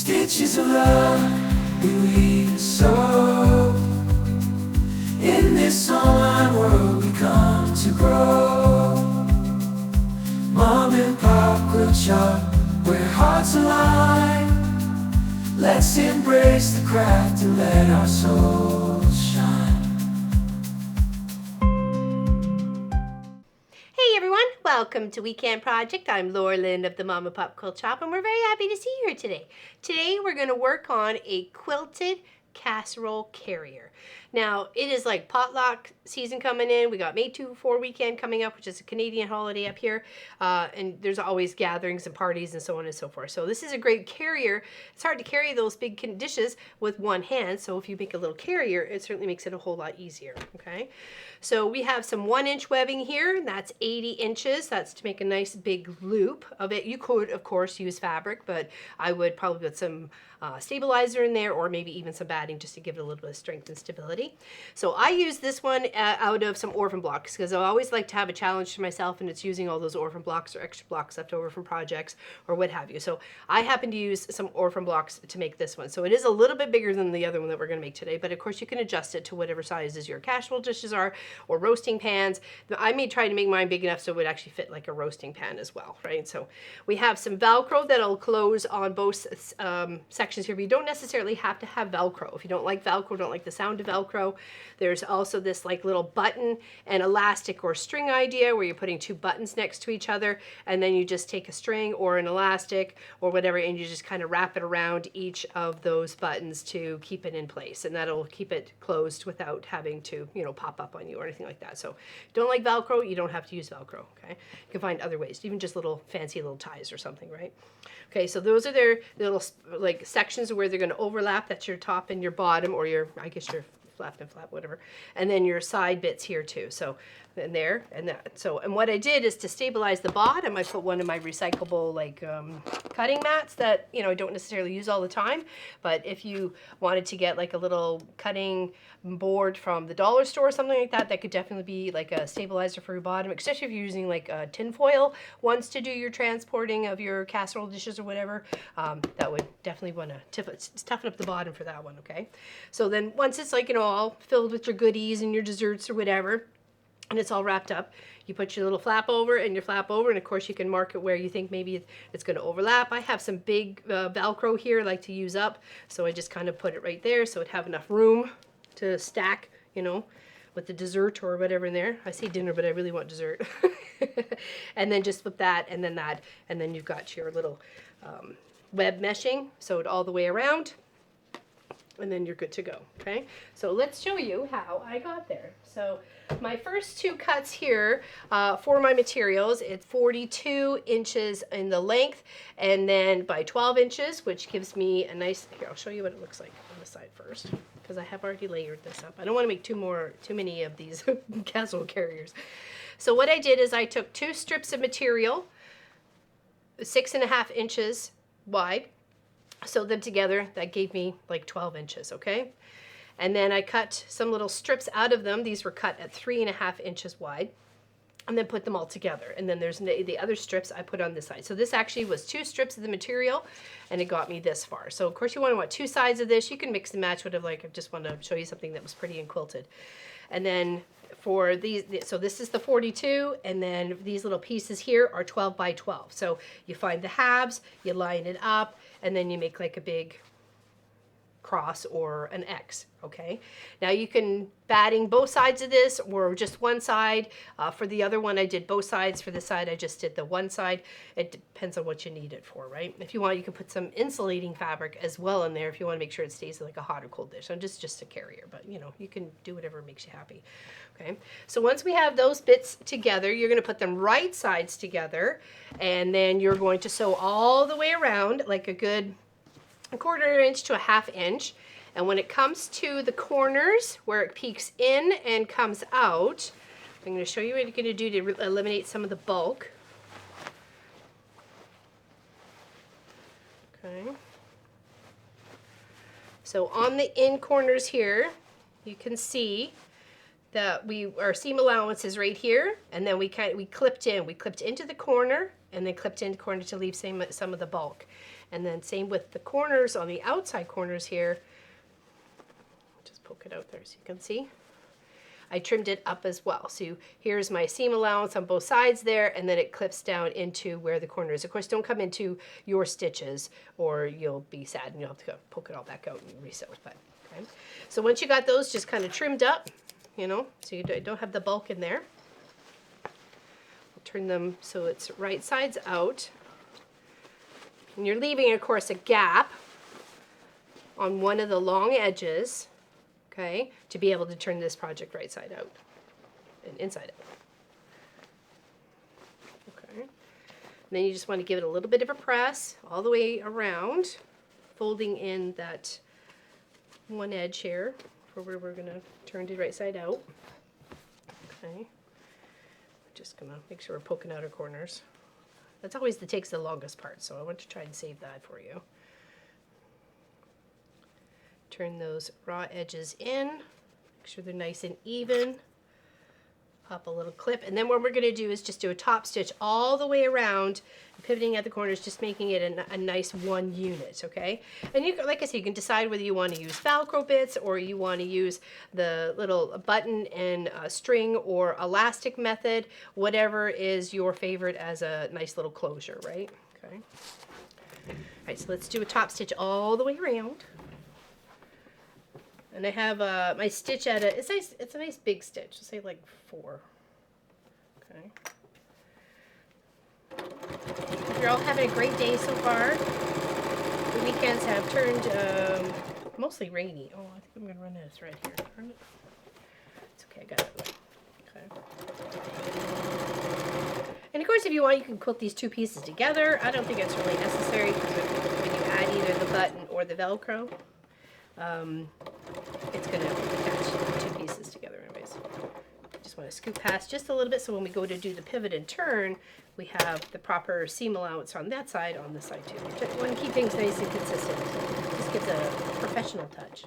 Stitches of love we weave and sew. In this online world we come to grow. Mom and Pop Quilt Shop, where hearts align. Let's embrace the craft and let our souls shine. Hey everyone, welcome to Weekend Project. I'm Laura Lynn of the Mom and Pop Quilt Shop, and we're very happy to see you here today. Today we're going to work on a quilted casserole carrier. Now, it is like potluck season coming in. We got May 4 weekend coming up, which is a Canadian holiday up here. And there's always gatherings and parties and so on and so forth. So this is a great carrier. It's hard to carry those big dishes with one hand. So if you make a little carrier, it certainly makes it a whole lot easier. Okay. So we have some 1-inch webbing here. That's 80 inches. That's to make a nice big loop of it. You could, of course, use fabric, but I would probably put some stabilizer in there, or maybe even some batting just to give it a little bit of strength and stability. So I use this one out of some orphan blocks because I always like to have a challenge to myself, and it's using all those orphan blocks or extra blocks left over from projects or what have you. So I happen to use some orphan blocks to make this one. So it is a little bit bigger than the other one that we're going to make today, but of course you can adjust it to whatever sizes your casserole dishes are or roasting pans. I may try to make mine big enough so it would actually fit like a roasting pan as well, right? So we have some Velcro that'll close on both sections here, but you don't necessarily have to have Velcro. If you don't like Velcro, don't like the sound of Velcro, there's also this like little button and elastic or string idea where you're putting two buttons next to each other, and then you just take a string or an elastic or whatever, and you just kind of wrap it around each of those buttons to keep it in place, and that'll keep it closed without having to, you know, pop up on you or anything like that. So if you don't like Velcro, you don't have to use Velcro, okay? You can find other ways, even just little fancy little ties or something, right? Okay, so those are their little like sections where they're going to overlap. That's your top and your bottom, or your, I guess your flap and flap, whatever. And then your side bits here too. So and there and that. So, and what I did is to stabilize the bottom, I put one of my recyclable like cutting mats that, you know, I don't necessarily use all the time, but if you wanted to get like a little cutting board from the dollar store or something like that, that could definitely be like a stabilizer for your bottom, especially if you're using like tin foil ones to do your transporting of your casserole dishes or whatever. That would definitely want to toughen up the bottom for that one, okay? So then once it's like, you know, all filled with your goodies and your desserts or whatever, and it's all wrapped up, you put your little flap over and your flap over, and of course you can mark it where you think maybe it's going to overlap. I have some big Velcro here I like to use up, so I just kind of put it right there so it'd have enough room to stack, you know, with the dessert or whatever in there. I say dinner, but I really want dessert. And then just flip that, and then you've got your little web meshing sewed all the way around, and then you're good to go, okay? So let's show you how I got there. So my first two cuts here for my materials, it's 42 inches in the length, and then by 12 inches, which gives me a nice, here, I'll show you what it looks like on the side first, because I have already layered this up. I don't want to make too many of these casserole carriers. So what I did is I took two strips of material, 6.5 inches wide, sewed them together. That gave me like 12 inches, okay? And then I cut some little strips out of them. These were cut at 3.5 inches wide, and then put them all together. And then there's the other strips I put on this side. So this actually was two strips of the material, and it got me this far. So of course you want two sides of this. You can mix and match whatever, like I just want to show you something that was pretty and quilted. And then for these, so this is the 42, and then these little pieces here are 12 by 12. So you find the halves, you line it up, and then you make like a big cross or an X, okay? Now you can batting both sides of this or just one side. For the other one I did both sides. For this side I just did the one side. It depends on what you need it for, right? If you want, you can put some insulating fabric as well in there if you want to make sure it stays like a hot or cold dish. So just a carrier, but you know, you can do whatever makes you happy. Okay, so once we have those bits together, you're going to put them right sides together, and then you're going to sew all the way around like a good 1/4 inch to a 1/2 inch. And when it comes to the corners where it peeks in and comes out, I'm going to show you what you're going to do to eliminate some of the bulk. Okay. So on the in corners here, you can see that our seam allowance is right here, and then we clipped into the corner, and then clipped into the corner to leave some of the bulk. And then same with the corners on the outside corners here. Just poke it out there so you can see. I trimmed it up as well. So here's my seam allowance on both sides there, and then it clips down into where the corner is. Of course, don't come into your stitches or you'll be sad and you'll have to go poke it all back out and resew it. But, okay. So once you got those just kind of trimmed up, you know, so you don't have the bulk in there. I'll turn them so it's right sides out. And you're leaving, of course, a gap on one of the long edges, okay, to be able to turn this project right side out and inside out. Okay. And then you just want to give it a little bit of a press all the way around, folding in that one edge here for where we're going to turn it right side out. Okay. Just going to make sure we're poking out our corners. That's always takes the longest part, so I want to try and save that for you. Turn those raw edges in, make sure they're nice and even. Pop a little clip, and then what we're going to do is just do a top stitch all the way around, pivoting at the corners, just making it a nice one unit, okay? And you, like I said, you can decide whether you want to use Velcro bits or you want to use the little button and string or elastic method, whatever is your favorite as a nice little closure, right? Okay. All right, so let's do a top stitch all the way around. And I have my stitch at it's nice. It's a nice big stitch. Let's say like 4. Okay. If you're all having a great day so far, the weekends have turned mostly rainy. Oh, I think I'm gonna run out of thread here. Darn it. It's okay. I got it. Okay. And of course, if you want, you can quilt these 2 pieces together. I don't think it's really necessary because when you add either the button or the Velcro, it's going to attach the 2 pieces together anyways. Just want to scoop past just a little bit so when we go to do the pivot and turn, we have the proper seam allowance on that side, on this side too. Just want to keep things nice and consistent. Just gives a professional touch.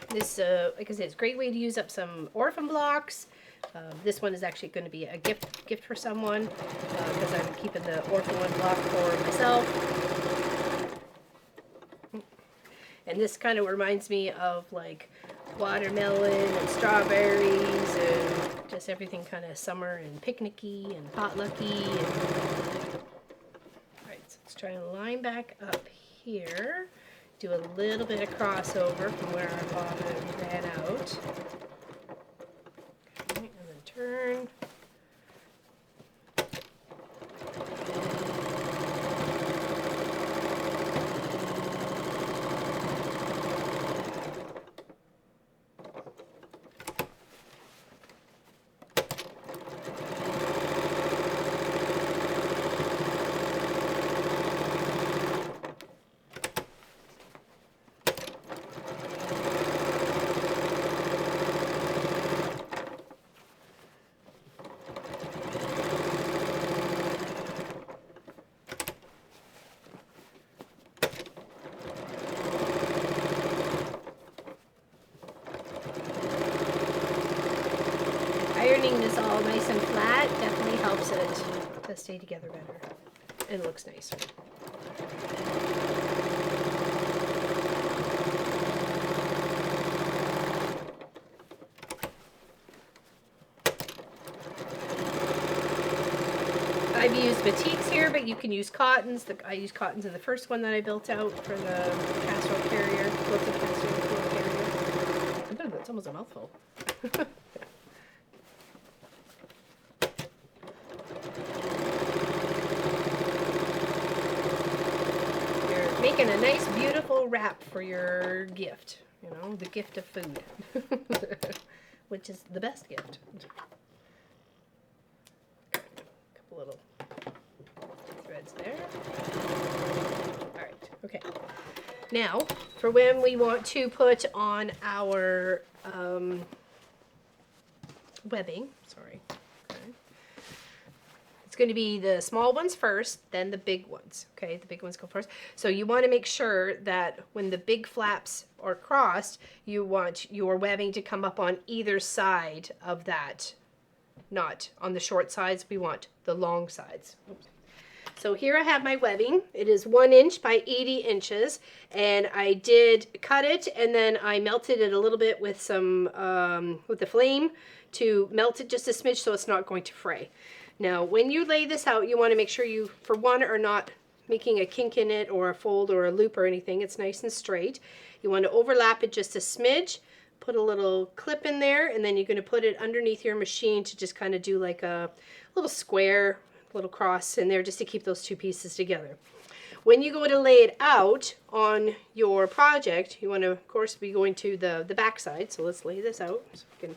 This, like I said, it's a great way to use up some orphan blocks. This one is actually going to be a gift for someone because I'm keeping the orphan one block for myself. And this kind of reminds me of like watermelon and strawberries and just everything kind of summer and picnicky and potlucky. Alright, so let's try and line back up here. Do a little bit of crossover from where our bottom ran out. Okay, and then turn. Ironing this all nice and flat definitely helps it to stay together better and looks nicer. I've used batiks here, but you can use cottons. I used cottons in the first one that I built out for the casserole carrier, quilted casserole carrier. That's almost a mouthful. Making a nice, beautiful wrap for your gift. You know, the gift of food, which is the best gift. A couple little threads there. All right, okay. Now, for when we want to put on our webbing, sorry. It's going to be the small ones first, then the big ones. Okay, the big ones go first. So you want to make sure that when the big flaps are crossed, you want your webbing to come up on either side of that knot. On the short sides, we want the long sides. Oops. So here I have my webbing. It is 1 inch by 80 inches, and I did cut it, and then I melted it a little bit with some with the flame to melt it just a smidge so it's not going to fray. Now, when you lay this out, you want to make sure you, for one, are not making a kink in it or a fold or a loop or anything. It's nice and straight. You want to overlap it just a smidge. Put a little clip in there, and then you're going to put it underneath your machine to just kind of do like a little square, little cross in there just to keep those two pieces together. When you go to lay it out on your project, you want to, of course, be going to the back side. So let's lay this out. So we can,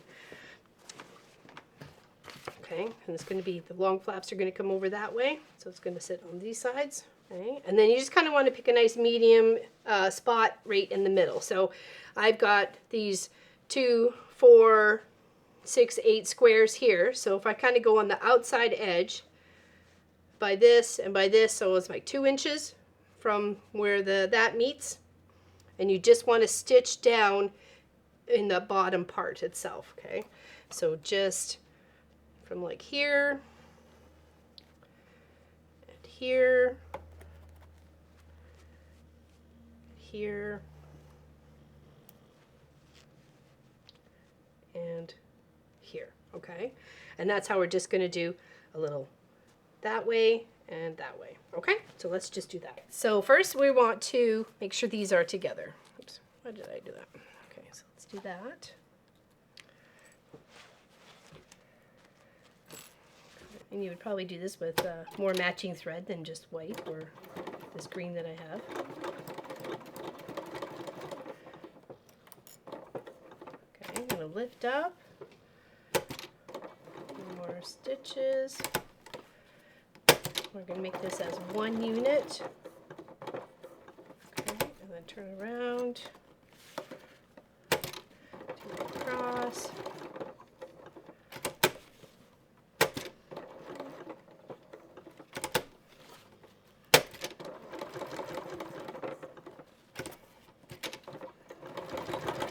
okay, and it's going to be, the long flaps are going to come over that way. So it's going to sit on these sides. Okay, and then you just kind of want to pick a nice medium spot right in the middle. So I've got these 2, 4, 6, 8 squares here. So if I kind of go on the outside edge by this and by this, so it's like 2 inches from where that meets, and you just want to stitch down in the bottom part itself. Okay, so just from like here and here, here, and here. Okay, and that's how we're just going to do a little that way and that way. Okay, so let's just do that. So first we want to make sure these are together. Oops, why did I do that? Okay, so let's do that. And you would probably do this with more matching thread than just white or this green that I have. Okay, I'm going to lift up. More stitches. We're going to make this as one unit. Okay, and then turn around, do it across.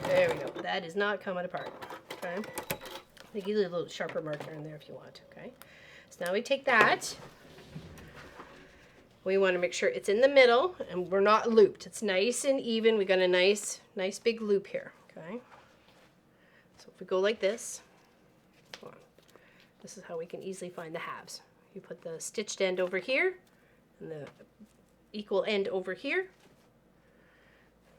There we go. That is not coming apart. Okay. They give you a little sharper marker in there if you want. Okay. So now we take that. We want to make sure it's in the middle and we're not looped. It's nice and even. We got a nice big loop here. Okay. So if we go like this, hold on. This is how we can easily find the halves. You put the stitched end over here and the equal end over here.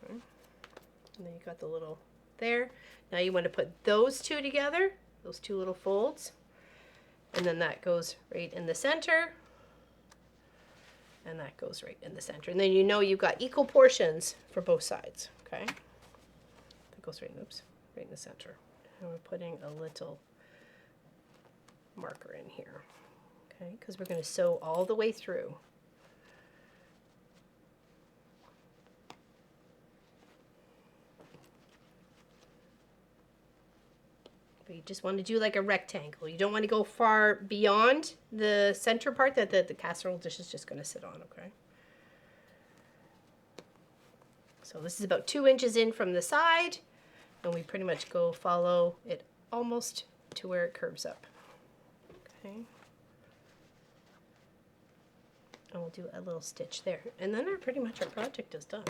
Okay. And then you got the little there. Now you want to put those two together, those two little folds, and then that goes right in the center, and that goes right in the center. And then you know you've got equal portions for both sides, okay? That goes right, oops, right in the center. And we're putting a little marker in here, okay? Because we're going to sew all the way through. But you just want to do like a rectangle. You don't want to go far beyond the center part that the casserole dish is just going to sit on, okay? So this is about 2 inches in from the side, and we pretty much go follow it almost to where it curves up, okay? And we'll do a little stitch there. And then pretty much our project is done.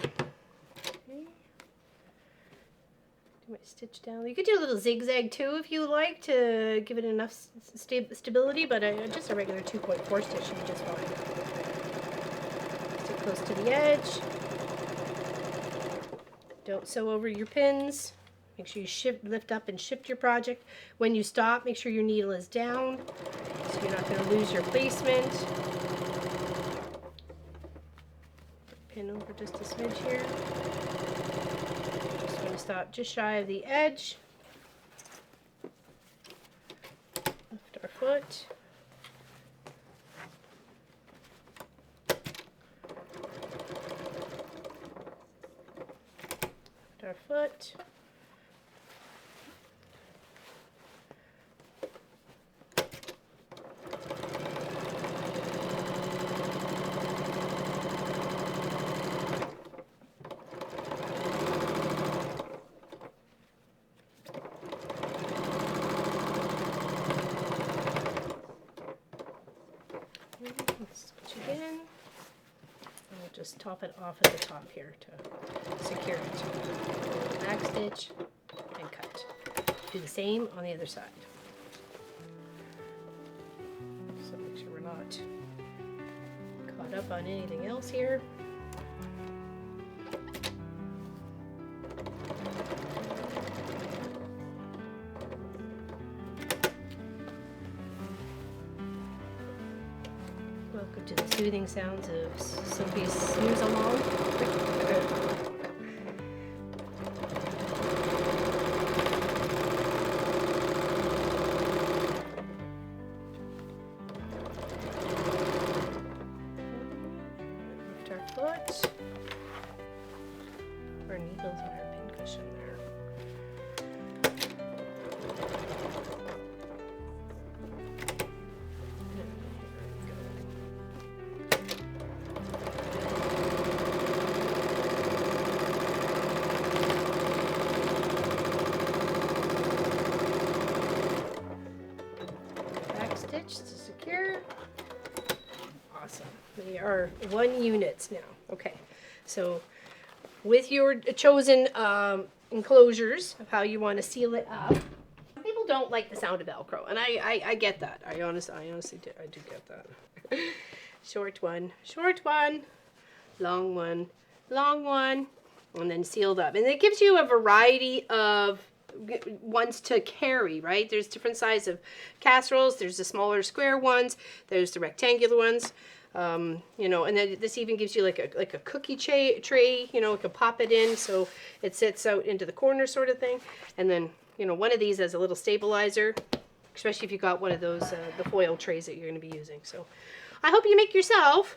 Okay. My stitch down. You could do a little zigzag too if you like to give it enough stability, but just a regular 2.4 stitch should be just fine. Stick close to the edge. Don't sew over your pins. Make sure you lift up and shift your project. When you stop, make sure your needle is down so you're not going to lose your placement. Pin over just a smidge here. Stop just shy of the edge. Lift our foot. Lift our foot. just top it off at the top here to secure it. Back stitch and cut. Do the same on the other side. So make sure we're not caught up on anything else here. Welcome to the soothing sounds of Sophie's snooze along. Lift our foot. Our needles on our pincushion there. Stitch to secure. Awesome. They are 1 unit now. Okay, so with your chosen enclosures of how you want to seal it up. Some people don't like the sound of Velcro, and I get that. I honestly do. I do get that. Short one, long one, long one, and then sealed up. And it gives you a variety of ones to carry, right? There's different sizes of casseroles. There's the smaller square ones. There's the rectangular ones. You know, and then this even gives you like a cookie tray. You know, you can pop it in so it sits out into the corner, sort of thing. And then, you know, one of these has a little stabilizer, especially if you got one of those the foil trays that you're going to be using. So, I hope you make yourself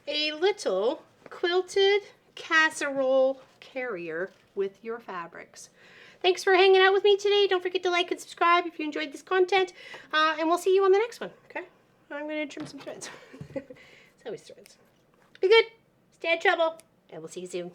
a little quilted casserole carrier with your fabrics. Thanks for hanging out with me today. Don't forget to like and subscribe if you enjoyed this content. And we'll see you on the next one, okay? I'm going to trim some threads. It's always threads. Be good. Stay out of trouble. And we'll see you soon.